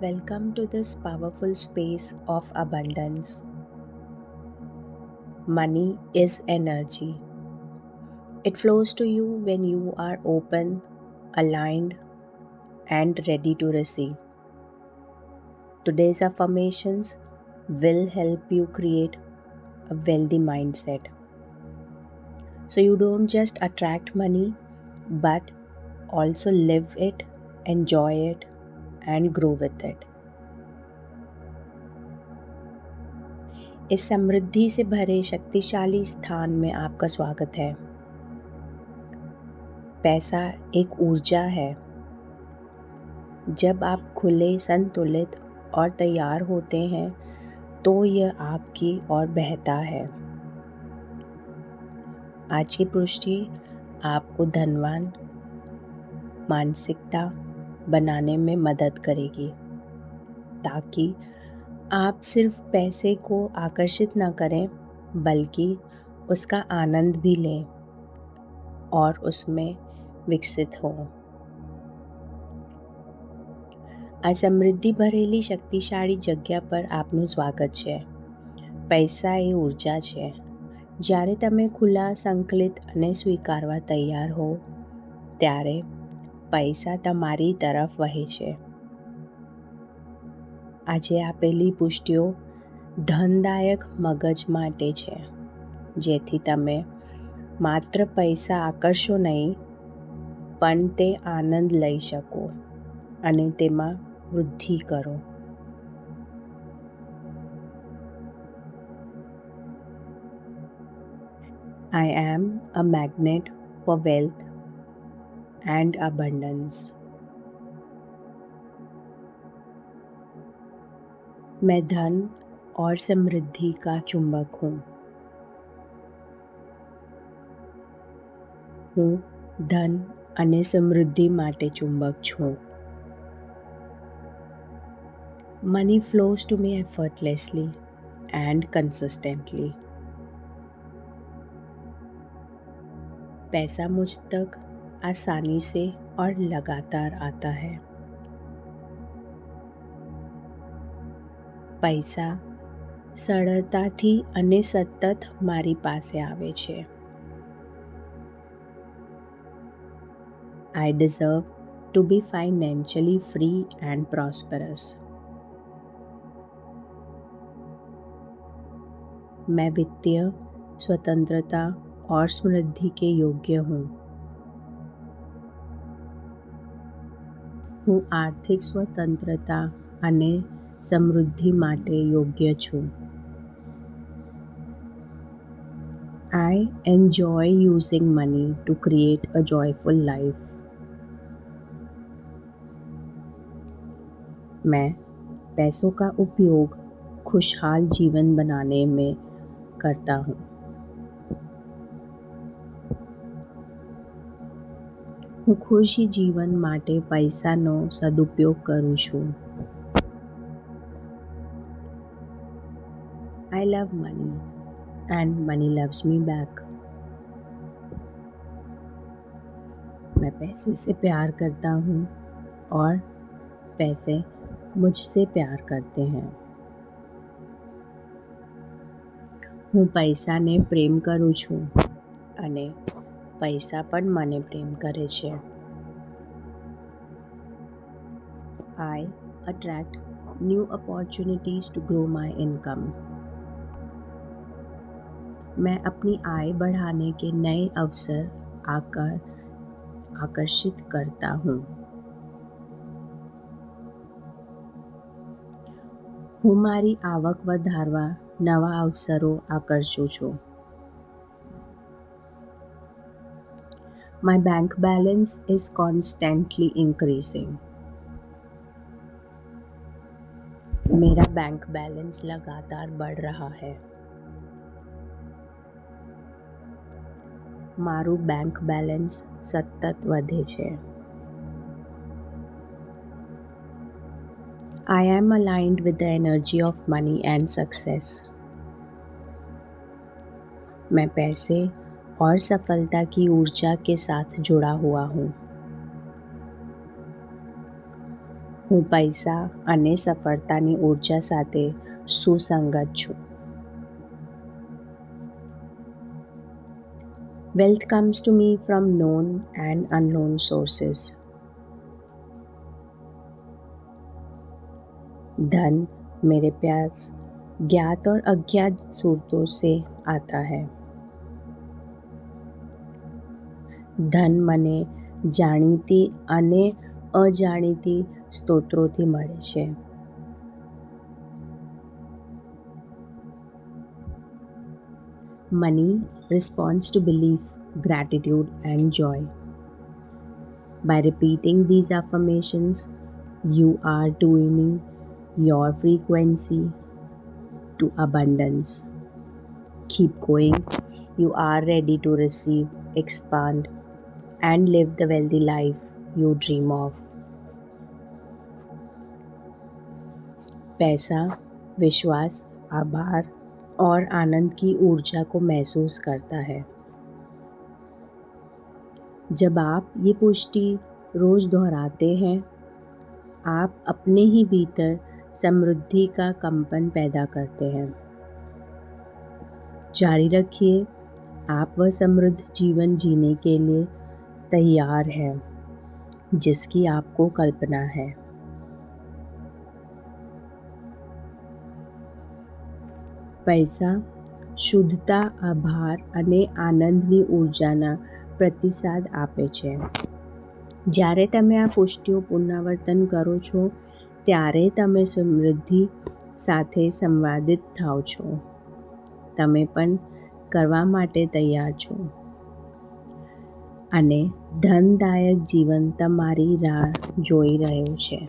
Welcome to this powerful space of abundance. Money is energy. It flows to you when you are open, aligned, and ready to receive. Today's affirmations will help you create a wealthy mindset. So you don't just attract money, but also live it, enjoy it, and grow with it. इस समृद्धि से भरे शक्तिशाली स्थान में आपका स्वागत है। पैसा एक ऊर्जा है। जब आप खुले, संतुलित और तैयार होते हैं तो यह आपकी ओर बहता है। आज की पुष्टि आपको धनवान मानसिकता बनाने में मदद करेगी, ताकि आप सिर्फ पैसे को आकर्षित न करें बल्कि उसका आनंद भी लें और उसमें વિકસિત હોવ। આ સમૃદ્ધિ ભરેલી શક્તિશાળી જગ્યા પર આપનું સ્વાગત છે। પૈસા એ ઊર્જા છે। જ્યારે તમે ખુલ્લા, સંકલિત અને સ્વીકારવા તૈયાર હો ત્યારે પૈસા તમારી તરફ વહે છે। આજે આપેલી પુષ્ટિઓ ધનદાયક મગજ માટે છે, જેથી તમે માત્ર પૈસા આકર્ષો નહીં, પણ તે આનંદ લઈ શકો અને તેમાં વૃદ્ધિ કરો। I am a magnet for wealth and abundance. मैं धन और समृद्धि का चुंबक हूँ। હું ધન અને સમૃદ્ધિ માટે ચુંબક છું। Money flows to me effortlessly and consistently. पैसा मुझ तक आसानी से और लगातार आता है। પૈસા સરળતાથી અને સતત મારી પાસે આવે છે। I deserve to be financially free and prosperous. मैं वित्तीय स्वतंत्रता और समृद्धि के योग्य हूँ। હું આર્થિક સ્વતંત્રતા અને સમૃદ્ધિ માટે યોગ્ય છું। I enjoy using money to create a joyful life. मैं पैसों का उपयोग खुशहाल जीवन बनाने में करता हूँ। હું ખુશી જીવન માટે પૈસાનો સદુપયોગ કરું છું। I love money and money loves me back. मैं पैसे से प्यार करता हूँ और पैसे मुझसे प्यार करते हैं। હું પૈસાને પ્રેમ કરું છું અને પૈસા પણ મને પ્રેમ કરે છે। I attract new opportunities to grow my income. मैं अपनी आय बढ़ाने के नए अवसर आकर्षित करता हूँ। હું મારી આવક વધારવા નવા અવસરો આકર્ષું છું। My bank balance is constantly increasing. मेरा बैंक बैलेंस लगातार बढ़ रहा है। મારું બેંક બેલેન્સ સતત વધે છે। I am aligned with the energy of money and success. मैं पैसे और सफलता की ऊर्जा के साथ जुड़ा हुआ हूँ। હું પૈસા અને સફળતાની ઊર્જા સાથે સુસંગત છું. Wealth comes to me from known and unknown sources. धन मेरे पास ज्ञात और अज्ञात स्रोतों से आता है. ધન મને જાણીતી અને અજાણીતી સ્ત્રોતોથી મળે છે. Money responds to belief, gratitude, and joy. By repeating these affirmations, you are tuning your frequency to abundance. Keep going. You are ready to receive, expand, and live the wealthy life you dream of. पैसा, विश्वास, आभार और आनंद की ऊर्जा को महसूस करता है. जब आप ये पुष्टि रोज दोहराते हैं, आप अपने ही भीतर समृद्धि का कंपन पैदा करते हैं. जारी रखिए. आप वह समृद्ध जीवन जीने के लिए तैयार हैं जिसकी आपको कल्पना है. પૈસા શુદ્ધતા, આભાર અને આનંદની ઊર્જાના પ્રતિસાદ આપે છે. જ્યારે તમે આ પુષ્ટિઓ પુનરાવર્તન કરો છો, ત્યારે તમે સમૃદ્ધિ સાથે સંવાદિત થાઓ છો. તમે પણ કરવા માટે તૈયાર છો અને ધનદાયક જીવન તમારી રાહ જોઈ રહ્યું છે.